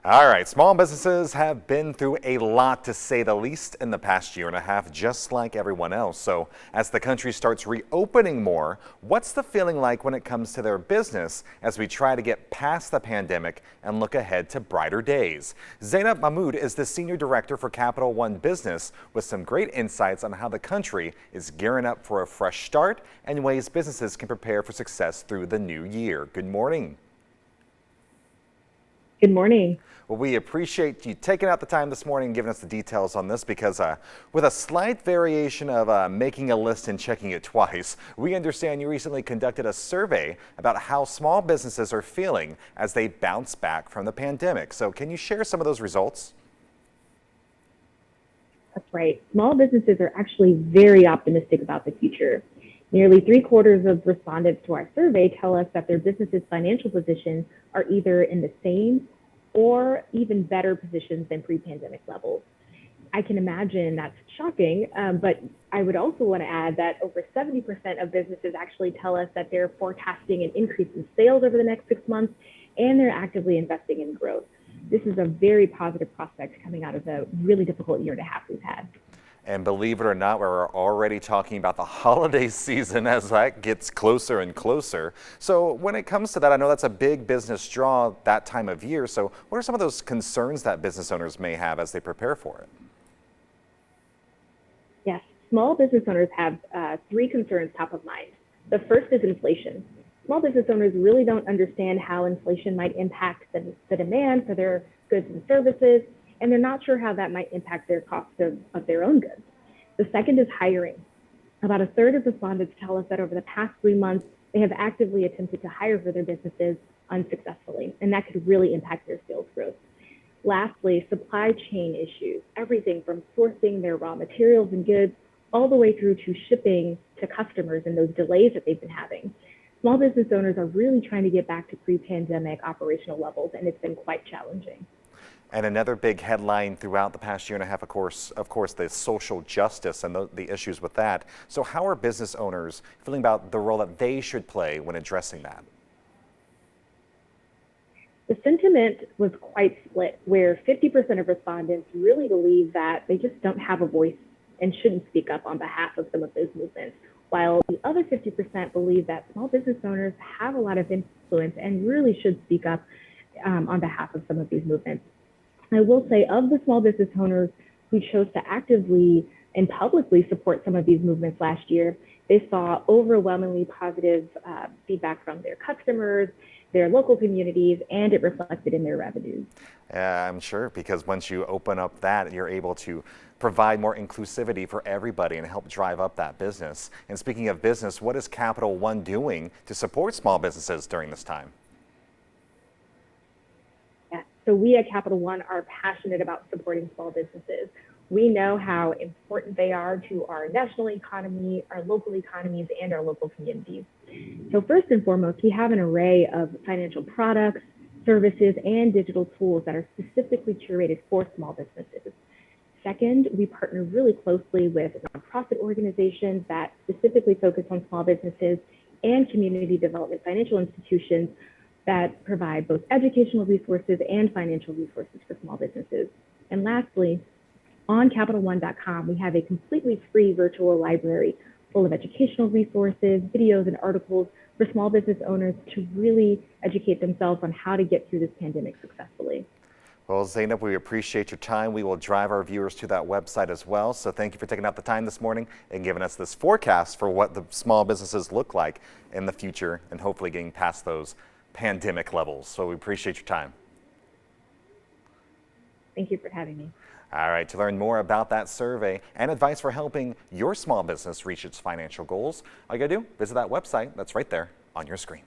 All right, small businesses have been through a lot, to say the least, in the past year and a half, just like everyone else. So as the country starts reopening more, what's the feeling like when it comes to their business as we try to get past the pandemic and look ahead to brighter days? Zainep Mahmoud is the Senior Director for Capital One Business with some great insights on how the country is gearing up for a fresh start and ways businesses can prepare for success through the new year. Good morning. Good morning. Well, we appreciate you taking out the time this morning and giving us the details on this because with a slight variation of making a list and checking it twice, we understand you recently conducted a survey about how small businesses are feeling as they bounce back from the pandemic. So can you share some of those results? That's right. Small businesses are actually very optimistic about the future. Nearly 3/4 of respondents to our survey tell us that their business's financial positions are either in the same or even better positions than pre-pandemic levels. I can imagine that's shocking, but I would also want to add that over 70% of businesses actually tell us that they're forecasting an increase in sales over the next 6 months, and they're actively investing in growth. This is a very positive prospect coming out of the really difficult year and a half we've had. And believe it or not, we're already talking about the holiday season as that gets closer and closer. So when it comes to that, I know that's a big business draw that time of year. So what are some of those concerns that business owners may have as they prepare for it? Yes, small business owners have three concerns top of mind. The first is inflation. Small business owners really don't understand how inflation might impact the demand for their goods and services, and they're not sure how that might impact their cost of their own goods. The second is hiring. About a third of respondents tell us that over the past 3 months, they have actively attempted to hire for their businesses unsuccessfully, and that could really impact their sales growth. Lastly, supply chain issues, everything from sourcing their raw materials and goods all the way through to shipping to customers and those delays that they've been having. Small business owners are really trying to get back to pre-pandemic operational levels, and it's been quite challenging. And another big headline throughout the past year and a half, of course, the social justice and the issues with that. So how are business owners feeling about the role that they should play when addressing that? The sentiment was quite split, where 50% of respondents really believe that they just don't have a voice and shouldn't speak up on behalf of some of those movements, while the other 50% believe that small business owners have a lot of influence and really should speak up on behalf of some of these movements. I will say, of the small business owners who chose to actively and publicly support some of these movements last year, they saw overwhelmingly positive feedback from their customers, their local communities, and it reflected in their revenues. I'm sure, because once you open up that, you're able to provide more inclusivity for everybody and help drive up that business. And speaking of business, what is Capital One doing to support small businesses during this time? So we at Capital One are passionate about supporting small businesses. We know how important they are to our national economy, our local economies, and our local communities. So first and foremost, we have an array of financial products, services, and digital tools that are specifically curated for small businesses. Second, we partner really closely with nonprofit organizations that specifically focus on small businesses and community development financial institutions that provide both educational resources and financial resources for small businesses. And lastly, on CapitalOne.com, we have a completely free virtual library full of educational resources, videos, and articles for small business owners to really educate themselves on how to get through this pandemic successfully. Well, Zainep, we appreciate your time. We will drive our viewers to that website as well. So thank you for taking out the time this morning and giving us this forecast for what the small businesses look like in the future and hopefully getting past those pandemic levels. So we appreciate your time. Thank you for having me. All right, to learn more about that survey and advice for helping your small business reach its financial goals, all you gotta do, visit that website that's right there on your screen.